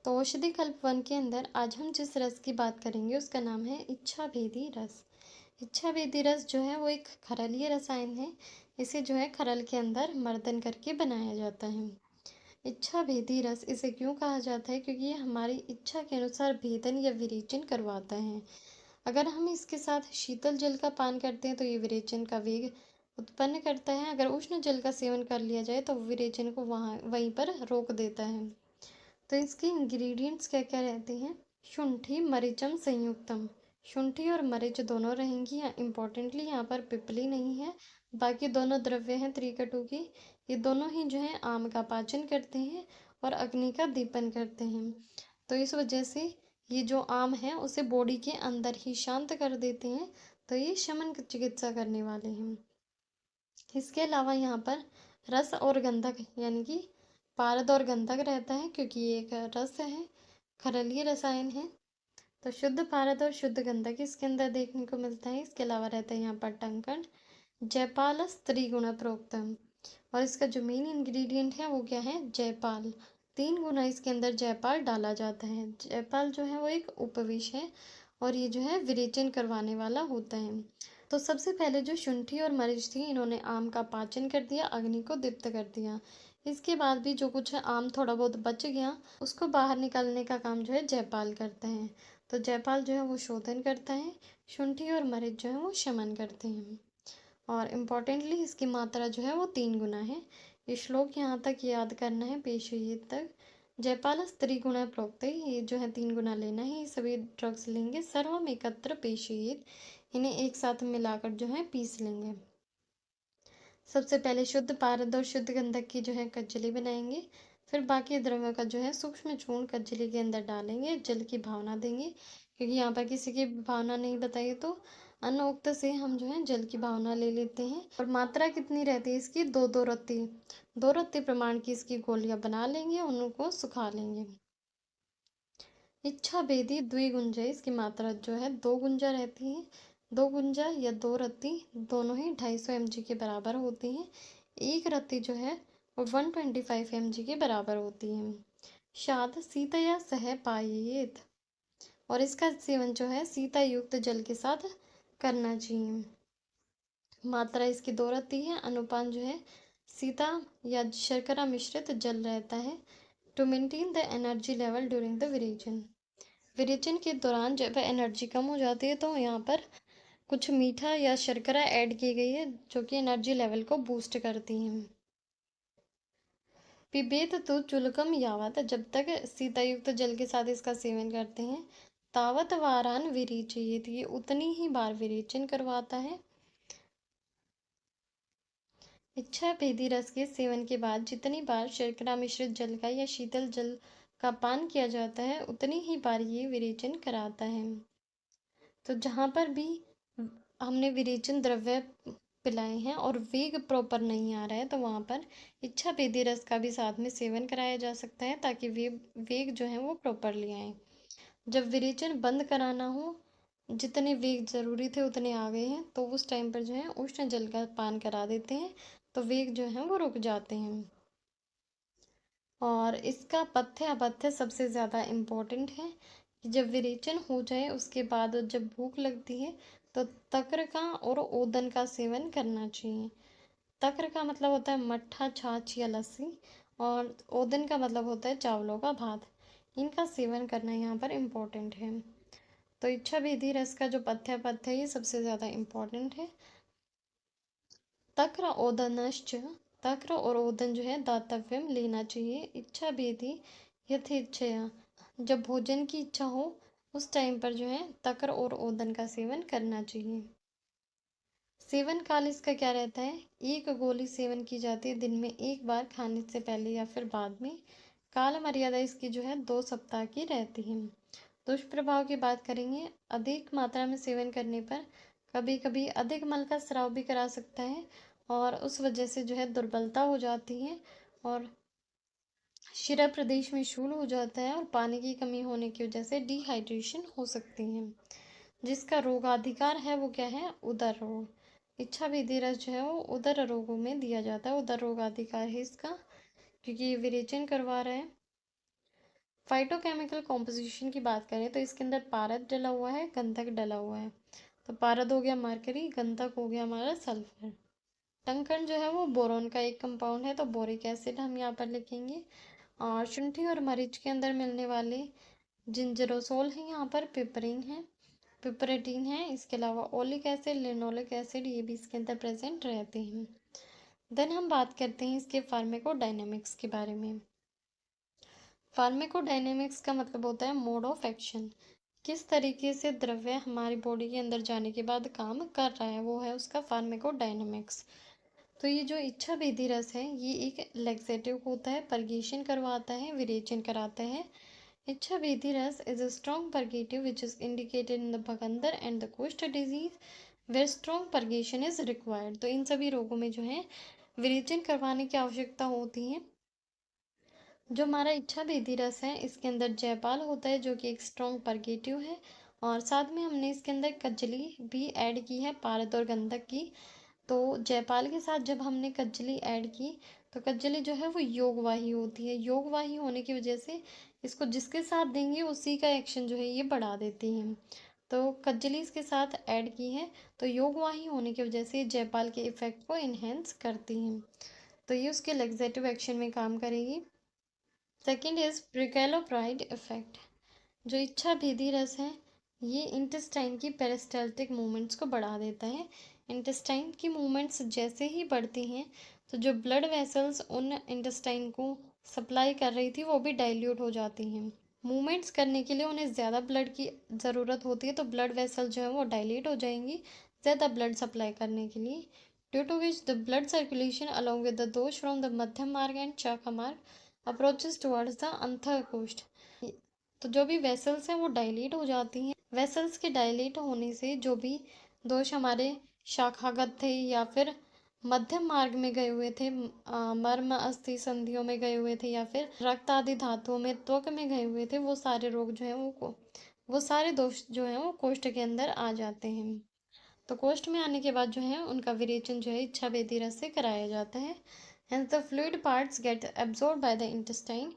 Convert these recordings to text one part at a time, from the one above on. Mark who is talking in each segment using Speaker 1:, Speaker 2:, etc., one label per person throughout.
Speaker 1: तो औषधि कल्प वन के अंदर आज हम जिस रस की बात करेंगे उसका नाम है इच्छा भेदी रस। इच्छा भेदी रस जो है वो एक खरलीय रसायन है। इसे जो है खरल के अंदर मर्दन करके बनाया जाता है। इच्छा भेदी रस इसे क्यों कहा जाता है? क्योंकि ये हमारी इच्छा के अनुसार भेदन या विरेचन करवाता है। अगर हम इसके साथ शीतल जल का पान करते हैं तो ये विरेचन का वेग उत्पन्न करता है। अगर उष्ण जल का सेवन कर लिया जाए तो विरेचन को वहीं पर रोक देता है। तो इसके इंग्रेडिएंट्स क्या क्या रहते हैं? शुंठी मरीचम संयुक्तम। शुंठी और मरीच दोनों रहेंगी। इम्पोर्टेंटली यहाँ पर पिपली नहीं है। बाकी दोनों द्रव्य हैं त्रिकटु की। ये दोनों ही जो है आम का पाचन करते हैं और अग्नि का दीपन करते हैं। तो इस वजह से ये जो आम है उसे बॉडी के अंदर ही शांत कर देते हैं। तो ये शमन चिकित्सा करने वाले हैं। इसके अलावा यहाँ पर रस और गंधक यानी कि पारद और गंधक रहता है, क्योंकि ये एक रस है, खरलीय रसायन है। तो शुद्ध पारद और शुद्ध गंधक इसके अंदर देखने को मिलता है। इसके अलावा रहता है यहाँ पर टंकण, जयपालस त्रिगुण प्रोक्तम। और इसका जो मेन इंग्रेडिएंट है वो क्या है? जयपाल। 3 गुना इसके अंदर जयपाल डाला जाता है। जयपाल जो है वो एक उपविष है और ये जो है विरेचन करवाने वाला होता है। तो सबसे पहले जो शुंठी और मरीच थी इन्होंने आम का पाचन कर दिया, अग्नि को दीप्त कर दिया। इसके बाद भी जो कुछ है आम थोड़ा बहुत बच गया उसको बाहर निकालने का काम जो है जयपाल करता है। तो जयपाल जो है वो शोधन करता है, शुंठी और मरीच जो है वो शमन करते हैं। और इम्पॉर्टेंटली इसकी मात्रा जो है वो 3 गुना है। ये श्लोक यहाँ तक याद करना है, पेशयेत तक। जयपालस त्रिगुणा प्रोक्त, ये जो है 3 गुना लेना है। ये सभी ड्रग्स लेंगे, सर्वम एकत्र पेशयेत, इन्हें एक साथ मिलाकर जो है पीस लेंगे। सबसे पहले शुद्ध पारद और शुद्ध गंधक की जो है कज्जली बनाएंगे। फिर बाकी द्रव्यों का जो है सूक्ष्म चूर्ण कज्जली के अंदर डालेंगे, जल की भावना देंगे। क्योंकि यहाँ पर किसी की भावना नहीं बताई तो अनोक्त से हम जो है जल की भावना ले लेते हैं। और मात्रा कितनी रहती है इसकी? 2-2 रत्ती। 2 रत्ती प्रमाण की इसकी गोलियां बना लेंगे, उनको सुखा लेंगे। इच्छा भेदी द्विगुंजा, इसकी मात्रा जो है 2 गुंजा रहती है। 2 गुंजा या 2 रत्ती दोनों ही 250 mg के बराबर होती हैं। एक रत्ती जो है वो 125 mg के बराबर होती है। शाद सीतया सह पायेत, और इसका सेवन जो है सीता युक्त जल के साथ करना चाहिए। मात्रा इसकी 2 रत्ती है। अनुपान जो है सीता या शर्करा मिश्रित जल रहता है। To maintain the energy level during the virechan, विरेचन के दौरान जब एनर्जी कम हो जाती है तो यहाँ पर कुछ मीठा या शर्करा ऐड की गई है जो कि एनर्जी लेवल को बूस्ट करती हैं। पिबेत तो चुलकम यावत, जब तक सीतायुक्त जल के साथ इसका सेवन करते हैं, तावत वारान विरेचयेत, ये उतनी ही बार विरेचन करवाता है। इच्छा भेदी रस के सेवन के बाद जितनी बार शर्करा मिश्रित जल का या शीतल जल का पान किया जाता है उतनी ही बार ये विरेचन कराता है। तो जहाँ पर भी हमने विरेचन द्रव्य पिलाए हैं और वेग प्रॉपर नहीं आ रहा है तो वहाँ पर इच्छा भेदी रस का भी साथ में सेवन कराया जा सकता है, ताकि वेग जो है वो प्रॉपरली आए। जब विरेचन बंद कराना हो, जितने वेग ज़रूरी थे उतने आ गए हैं तो उस टाइम पर जो है उष्ण जल का पान करा देते हैं, तो वेग जो है वो रुक जाते हैं। और इसका पथ्य अपथ्य सबसे ज़्यादा इम्पोर्टेंट है कि जब विरेचन हो जाए उसके बाद जब भूख लगती है तो तक्र का और ओदन का सेवन करना चाहिए। तक्र का मतलब होता है मट्ठा, छाछ या लस्सी, और ओदन का मतलब होता है चावलों का भात। इनका सेवन करना यहाँ पर इम्पोर्टेंट है। तो इच्छा भेदी रस का जो पथ्य है ये सबसे ज़्यादा इम्पोर्टेंट है। तक्र ओदनश्च, तक्र और ओदन जो है दातव्यम लेना चाहिए। इच्छा भेदी यथेच्छया, जब भोजन की इच्छा हो उस टाइम पर जो है तक्र और ओदन का सेवन करना चाहिए। सेवन काल इसका क्या रहता है? 1 गोली सेवन की जाती है दिन में 1 बार, खाने से पहले या फिर बाद में। काल मर्यादा इसकी जो है 2 सप्ताह की रहती है। दुष्प्रभाव की बात करेंगे, अधिक मात्रा में सेवन करने पर कभी कभी अधिक मल का स्राव भी करा सकता है और उस वजह से जो है दुर्बलता हो जाती है और शिरा प्रदेश में शूल हो जाता है और पानी की कमी होने की वजह से डिहाइड्रेशन हो सकती है। जिसका रोगाधिकार है वो क्या है? उदर रोग। इच्छा भेदी रस जो है वो उदर रोगों में दिया जाता है, उदर रोगाधिकार है इसका, क्योंकि ये विरेचन करवा रहा है। फाइटोकेमिकल कॉम्पोजिशन की बात करें तो इसके अंदर पारद डला हुआ है, गंधक डला हुआ है। तो पारद हो गया मरकरी, गंधक हो गया हमारा सल्फर। टंकन जो है वो बोरोन का एक कंपाउंड है, तो बोरिक एसिड हम यहाँ पर लिखेंगे। और शुंठी और मरीच के अंदर मिलने वाले जिंजरोसोल है, यहाँ पर पिपरिन है, पिपरेटिन है। इसके अलावा ओलिक एसिड, लिनोलिक एसिड, ये भी इसके अंदर प्रेजेंट रहते हैं। देन हम बात करते हैं इसके फार्मेकोडायनेमिक्स के बारे में। फार्मेकोडायनेमिक्स का मतलब होता है मोड ऑफ एक्शन, किस तरीके से द्रव्य हमारी बॉडी के अंदर जाने के बाद काम कर रहा है, वो है उसका फार्मेकोडायनेमिक्स। तो ये जो इच्छा भेदी रस है ये एक लैक्सेटिव होता है, परगेशन करवाता है, विरेचन कराता है। Ichchha Bhedi Ras is a strong purgative which is indicated in the bhagandar and the kushtha disease where strong purgation is required. तो इन सभी रोगों में जो है विरेचन करवाने की आवश्यकता होती है। जो हमारा इच्छा भेदी रस है इसके अंदर जयपाल होता है जो कि एक स्ट्रॉन्ग परगेटिव है, और साथ में हमने इसके अंदर कजली भी ऐड की है, पारद और गंधक की। तो जयपाल के साथ जब हमने कजली ऐड की तो कजली जो है वो योगवाही होती है, योगवाही होने की वजह से इसको जिसके साथ देंगे उसी का एक्शन जो है ये बढ़ा देती है। तो कजली इसके साथ ऐड की है, तो योगवाही होने की वजह से जयपाल के इफेक्ट को इन्हेंस करती हैं, तो ये उसके लेग्जेटिव एक्शन में काम करेगी। Second is prucalopride effect. जो इच्छा भेदी रस है ये इंटेस्टाइन की पेरिस्टाल्टिक मूवमेंट्स को बढ़ा देता है। इंटेस्टाइन की मूवमेंट्स जैसे ही बढ़ती हैं तो जो ब्लड वेसल्स उन इंटेस्टाइन को सप्लाई कर रही थी वो भी डाइल्यूट हो जाती हैं। मूवमेंट्स करने के लिए उन्हें ज़्यादा ब्लड की ज़रूरत होती है, तो ब्लड वेसल जो है वो डाइलेट हो जाएंगी ज़्यादा ब्लड सप्लाई करने के लिए, due to which the blood circulation along with the dosha from the madhyam marg and शाखा मार्ग अप्रोचेस टुवर्ड्स द अंतः कोष्ठ। तो जो भी वेसल्स हैं वो डायलेट हो जाती हैं। वेसल्स के डायलेट होने से जो भी दोष हमारे शाखागत थे या फिर मध्यम मार्ग में गए हुए थे, मर्म अस्थि संधियों में गए हुए थे या फिर रक्त आदि धातुओं में त्वक में गए हुए थे, वो सारे रोग जो हैं वो सारे दोष जो हैं वो कोष्ठ के अंदर आ जाते हैं। तो कोष्ठ में आने के बाद जो है उनका विरेचन जो है इच्छा भेदी रस से कराया जाता है। Hence the fluid parts get absorb by the intestine.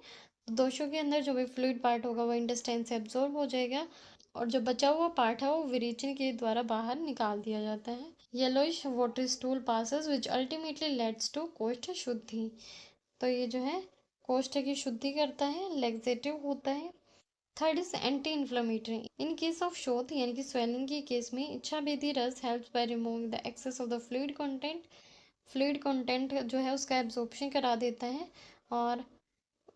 Speaker 1: दोषों के अंदर जो भी फ्लूइड पार्ट होगा वो इंटेस्टाइन से एब्जॉर्ब हो जाएगा, और जो बचा हुआ पार्ट है वो विरेचन के द्वारा बाहर निकाल दिया जाता है। Yellowish watery stool passes which ultimately leads to koshtha shuddhi. तो ये जो है कोष्ठ की शुद्धि करता है, लेग्जेटिव होता है। Third is anti inflammatory. In case of shotha यानी कि स्वेलिंग के केस में Ichchha Bhedi Ras helps by removing the excess of the fluid content. Fluid content जो है उसका एब्जॉर्प्शन करा देता है और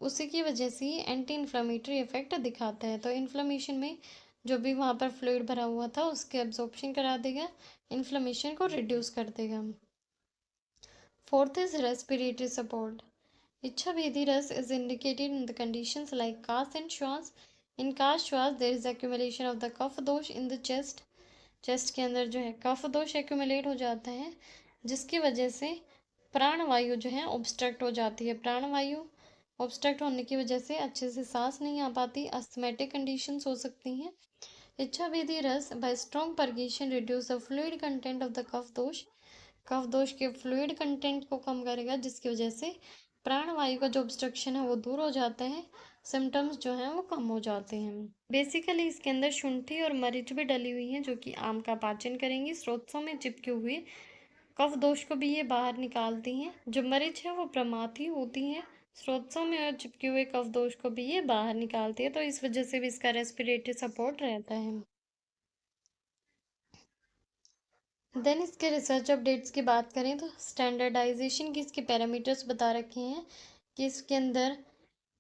Speaker 1: उसी की वजह से एंटी इन्फ्लेमेटरी इफेक्ट दिखाता है। तो इन्फ्लेमेशन में जो भी वहाँ पर फ्लूइड भरा हुआ था उसके एब्जॉर्प्शन करा देगा, इन्फ्लेमेशन को रिड्यूस कर देगा। Fourth is respiratory support. Ichchha Bhedi Ras is indicated in the conditions like kasa and shwasa. In kasa shwasa there is accumulation of the kapha dosha in the chest. Chest के अंदर जो है कफ दोष एक्यूमुलेट हो जाता है जिसकी वजह से प्राणवायु जो है ऑब्स्ट्रक्ट हो जाती है। प्राणवायु ऑब्स्ट्रक्ट होने की वजह से अच्छे से सांस नहीं आ पाती, अस्थमैटिक कंडीशंस हो सकती हैं। Ichchha Bhedi Ras by strong purgation reduce the fluid content of the kapha dosha. कफ दोष के फ्लूइड कंटेंट को कम करेगा जिसकी वजह से प्राणवायु का जो ऑब्स्ट्रक्शन है वो दूर हो जाता है, सिम्टम्स जो हैं वो कम हो जाते हैं। बेसिकली इसके अंदर शुंठी और मरीच भी डली हुई हैं जो कि आम का पाचन करेंगी। स्रोतों में चिपके हुए कफ दोष को भी ये बाहर निकालती हैं। जो मरीच है वो प्रमाथी होती हैं, स्रोतों में और चिपके हुए कफ दोष को भी ये बाहर निकालती है, तो इस वजह से भी इसका रेस्पिरेटरी सपोर्ट रहता है। देन इसके रिसर्च अपडेट्स की बात करें तो स्टैंडर्डाइजेशन की इसके पैरामीटर्स बता रखे हैं कि इसके अंदर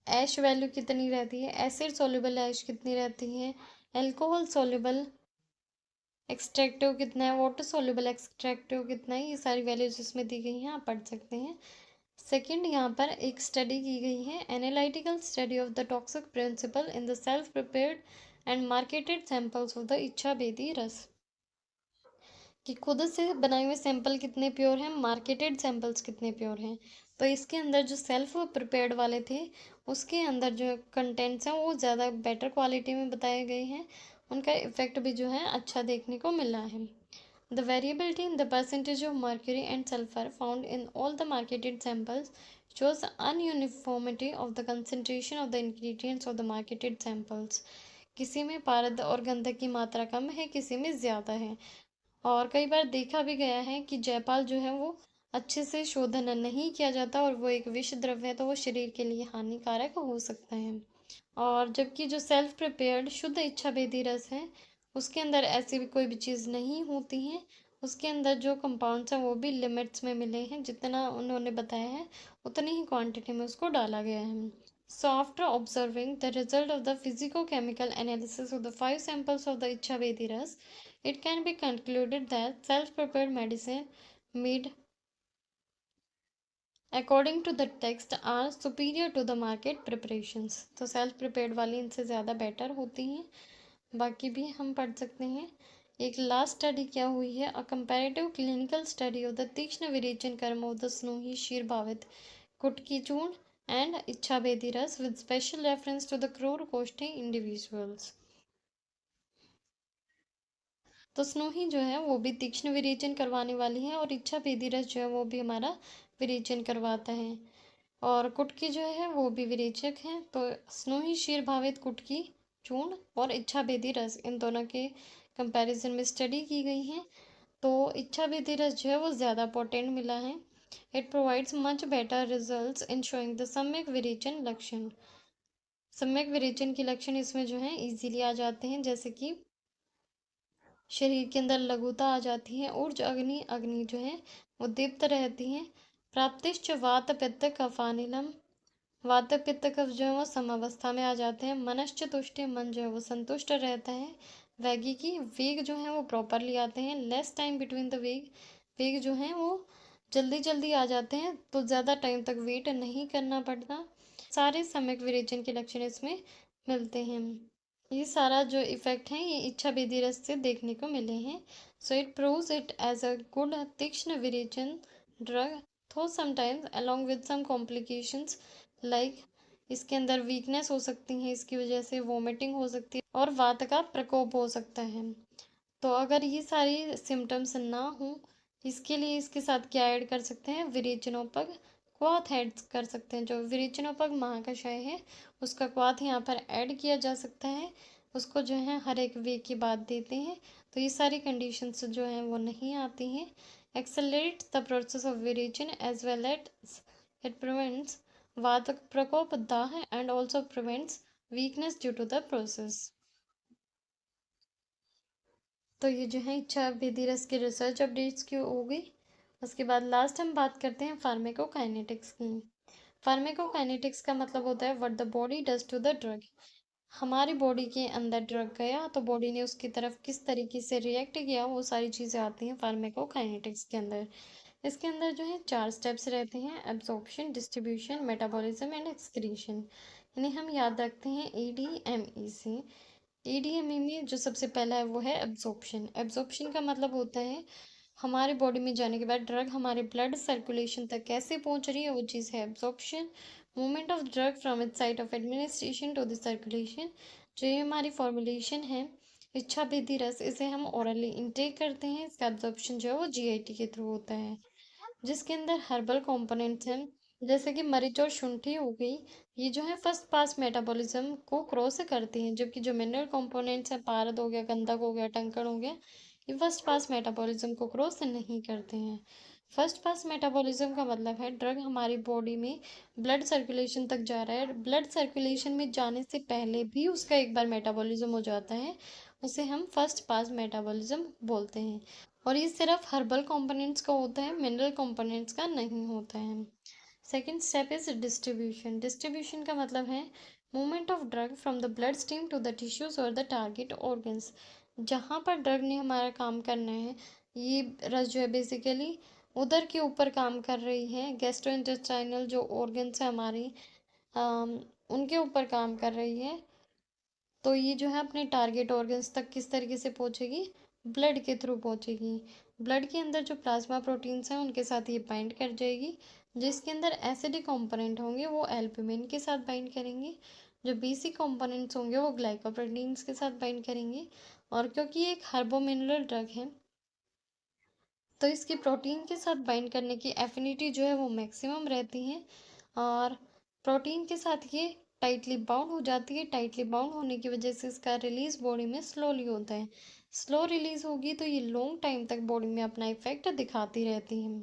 Speaker 1: ऐश वैल्यू कितनी रहती है, एसिड सोल्यूबल ऐश कितनी रहती है, एल्कोहल सोल्यूबल एक्सट्रैक्टिव कितना है, वाटर सोल्यूबल एक्सट्रैक्टिव कितना है, ये सारी वैल्यूज इसमें दी गई हैं, आप पढ़ सकते हैं। सेकंड, यहाँ पर एक स्टडी की गई है, analytical study of the toxic principle in the self prepared and marketed samples of the Ichchha Bhedi रस। कि खुद से बनाए हुए सैंपल कितने प्योर हैं, मार्केटेड सैंपल्स कितने प्योर हैं। तो इसके अंदर जो सेल्फ प्रिपेयर्ड वाले थे उसके अंदर जो कंटेंट्स हैं वो ज़्यादा बेटर क्वालिटी में बताए गए हैं, उनका इफेक्ट भी जो है अच्छा देखने को मिला है। The variability in the percentage of mercury and sulphur found in all the marketed samples shows ununiformity of the concentration of the ingredients of the marketed samples। किसी में पारद और गंधक की मात्रा कम है, किसी में ज़्यादा है। और कई बार देखा भी गया है कि जयपाल जो है वो अच्छे से शोधन नहीं किया जाता और वो एक विष द्रव्य है, तो वो शरीर के लिए हानिकारक हो सकता है। और जबकि जो सेल्फ प्रिपेयर्ड शुद्ध इच्छा भेदी रस है, उसके अंदर ऐसी भी कोई भी चीज़ नहीं होती है। उसके अंदर जो कंपाउंड्स हैं वो भी लिमिट्स में मिले हैं, जितना उन्होंने बताया है उतनी ही क्वांटिटी में उसको डाला गया है। So after observing the result of the physico-chemical analysis of the 5 samples of the Ichavedi Ras, it can be concluded that self-prepared medicine made according to the text are superior to the market preparations। तो self prepared वाली इनसे ज़्यादा better होती हैं। बाकी भी हम पढ़ सकते हैं। एक लास्ट स्टडी क्या हुई है, अ comparative clinical study of the तीक्ष्ण विरेचन कर्म ऑफ द स्नोही शीर भावित कुटकी चूर्ण and Ichchha Bhedi Ras with special reference to the krura koshthi individuals. तो स्नोही जो है वो भी तीक्ष्ण विरेचन करवाने वाली है और इच्छा भेदी रस जो है वो भी हमारा विरेचन करवाता है। और कुटकी जो है वो भी विरेचक है। तो स्नोही शीर भावित कुटकी चूर्ण और इच्छा भेदी रस इन दोनों के कंपैरिजन में स्टडी की गई है। तो इच्छा भेदी रस जो है वो ज़्यादा पोटेंट मिला है। It provides much better results in showing the सम्यक विरेचन लक्षण। सम्यक विरेचन के लक्षण इसमें जो है इजीली आ जाते हैं, जैसे कि शरीर के अंदर लघुता आ जाती है, ऊर्ज अग्नि अग्नि जो है वो दीप्त रहती है। प्राप्तिश्च वात पित्त कफानिलम, वात पित्त कफ जो है वो समावस्था में आ जाते हैं। मनश्च तुष्टि, मन जो है वो संतुष्ट रहता है। वैगी की वेग जो है वो प्रॉपरली आते हैं। लेस टाइम बिटवीन द वेग, वेग जो है वो जल्दी जल्दी आ जाते हैं, तो ज़्यादा टाइम तक वेट नहीं करना पड़ता। सारे सम्यक विरेचन के लक्षण इसमें मिलते हैं। ये सारा जो इफेक्ट है ये इच्छा भेदी रस से देखने को मिले हैं। So it proves it as a good tikshna virechana drug, though sometimes along with some complications like इसके अंदर वीकनेस हो सकती है, इसकी वजह से वोमिटिंग हो सकती है और वात का प्रकोप हो सकता है। तो अगर ये सारी सिम्टम्स ना हो, इसके लिए इसके साथ क्या ऐड कर सकते हैं, विरेचनोपग क्वाथ ऐड कर सकते हैं। जो विरेचनोपग महाकषाय है उसका क्वाथ यहाँ पर ऐड किया जा सकता है। उसको जो है हर एक वीक के बाद देते हैं, तो ये सारी कंडीशंस जो हैं वो नहीं आती हैं। Accelerates the process of virechan as well as it prevents vata prakopa daha and also prevents weakness due to the process. तो ये जो है इच्छा भेदी रस की रिसर्च अपडेट्स की हो गई। उसके बाद लास्ट हम बात करते हैं फार्मेकोकाइनेटिक्स की। फार्मेकोकाइनेटिक्स का मतलब होता है what the body does to the drug. हमारी बॉडी के अंदर ड्रग गया तो बॉडी ने उसकी तरफ किस तरीके से रिएक्ट किया, वो सारी चीज़ें आती हैं फार्मेकोकाइनेटिक्स के अंदर। इसके अंदर जो है 4 स्टेप्स रहते हैं, absorption, distribution, metabolism and excretion. इन्हें हम याद रखते हैं ADME से। ADME में जो सबसे पहला है वो है एब्जॉर्प्शन। एब्जॉर्प्शन का मतलब होता है हमारे बॉडी में जाने के बाद ड्रग हमारे ब्लड सर्कुलेशन तक कैसे पहुंच रही है, वो चीज़ है absorption. Movement of drug from its site of administration to the circulation. जो ये हमारी फॉर्मुलेशन है इच्छा भेदी रस, इसे हम ओरली इंटेक करते हैं, इसका एब्जॉर्प्शन जो है वो GIT के थ्रू होता है। जिसके अंदर हर्बल कंपोनेंट्स हैं, जैसे कि मरीच और शुंठी हो गई, ये जो है फर्स्ट पास मेटाबॉलिज्म को क्रॉस करती हैं। जबकि जो मिनरल कंपोनेंट्स हैं, पारद हो गया, गंधक हो गया, टंकण हो गया, ये फर्स्ट पास मेटाबॉलिज्म को क्रॉस नहीं करते हैं। फर्स्ट पास मेटाबॉलिज्म का मतलब है ड्रग हमारी बॉडी में ब्लड सर्कुलेशन तक जा रहा है, ब्लड सर्कुलेशन में जाने से पहले भी उसका एक बार मेटाबॉलिज्म हो जाता है, उसे हम फर्स्ट पास मेटाबॉलिज्म बोलते हैं। और ये सिर्फ हर्बल कंपोनेंट्स का होता है, मिनरल कंपोनेंट्स का नहीं होता है। Second step is distribution. Distribution का मतलब है movement of drug from the blood stream to the tissues और द टारगेट ऑर्गन्स। जहाँ पर ड्रग ने हमारा काम करना है, ये रस जो है बेसिकली उधर के ऊपर काम कर रही है, गैस्ट्रोइंटेस्टाइनल जो ऑर्गन्स है हमारी, उनके ऊपर काम कर रही है। तो ये जो है अपने टारगेट ऑर्गन्स तक किस तरीके से पहुंचेगी, ब्लड के थ्रू पहुंचेगी। ब्लड के अंदर जो प्लाज्मा प्रोटीन्स हैं उनके साथ ये बाइंड कर जाएगी। जिसके अंदर एसिडिक कंपोनेंट होंगे वो एल्ब्यूमिन के साथ बाइंड करेंगे, जो बेसिक कंपोनेंट्स होंगे वो ग्लाइकोप्रोटीन्स के साथ बाइंड करेंगे। और क्योंकि ये एक हार्बोमिनरल ड्रग है, तो इसकी प्रोटीन के साथ बाइंड करने की एफिनिटी जो है वो मैक्सिमम रहती है। और प्रोटीन के साथ ये टाइटली बाउंड हो जाती है। टाइटली बाउंड होने की वजह से इसका रिलीज बॉडी में स्लोली होता है। स्लो रिलीज होगी तो ये लॉन्ग टाइम तक बॉडी में अपना इफेक्ट दिखाती रहती है।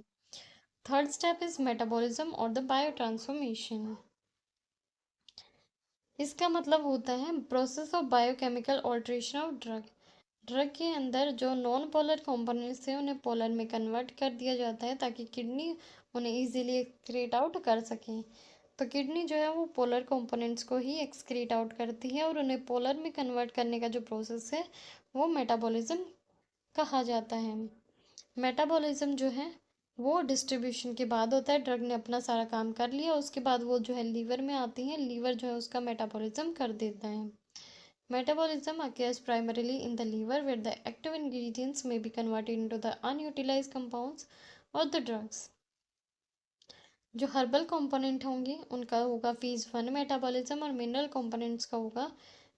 Speaker 1: थर्ड स्टेप इज मेटाबॉलिज्म और द बायो ट्रांसफॉर्मेशन। इसका मतलब होता है process of biochemical alteration of drug. Drug के अंदर जो नॉन पोलर कंपोनेंट्स हैं उन्हें पोलर में कन्वर्ट कर दिया जाता है ताकि किडनी उन्हें इजीली एक्सक्रीट आउट कर सकें। तो किडनी जो है वो पोलर कंपोनेंट्स को ही एक्सक्रीट आउट करती है और उन्हें पोलर में कन्वर्ट करने का जो प्रोसेस है वो मेटाबॉलिज्म कहा जाता है। मेटाबॉलिज्म जो है वो डिस्ट्रीब्यूशन के बाद होता है। ड्रग ने अपना सारा काम कर लिया, उसके बाद वो जो है लीवर में आती हैं। लीवर जो है उसका मेटाबॉलिज्म कर देता है। Metabolism occurs primarily in the liver where the active ingredients may be converted into the unutilized compounds or the drugs. जो हर्बल कंपोनेंट होंगे उनका होगा फेज 1 मेटाबॉलिज्म और मिनरल कंपोनेंट्स का होगा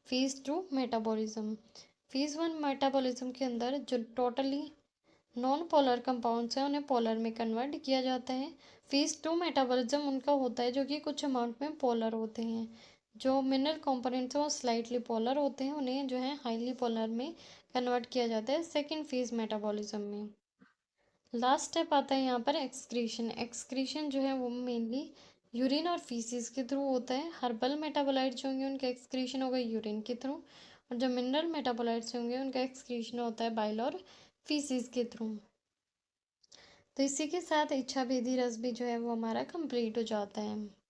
Speaker 1: फेज 2 मेटाबॉलिज्म। फेज 1 मेटाबॉलिज्म के अंदर जो टोटली नॉन पोलर कंपाउंड्स हैं उन्हें पोलर में कन्वर्ट किया जाता है। फेज 2 मेटाबॉलिज्म उनका होता है जो कि कुछ अमाउंट में पोलर होते हैं। जो मिनरल कंपोनेंट्स हैं वो स्लाइटली पोलर होते हैं, उन्हें जो है हाईली पोलर में कन्वर्ट किया जाता है सेकेंड फेज मेटाबॉलिज्म में। लास्ट स्टेप आता है यहाँ पर एक्सक्रीशन। एक्सक्रीशन जो है वो मेनली यूरिन और फीसिस के थ्रू होता है। हर्बल मेटाबोलाइट जो होंगे उनका एक्सक्रीशन होगा यूरिन के थ्रू, और जो मिनरल मेटाबोलाइट्स होंगे उनका एक्सक्रीशन होता है बाइल और फीसिस के थ्रू। तो इसी के साथ इच्छा भेदी रस भी जो है वो हमारा कंप्लीट हो जाता है।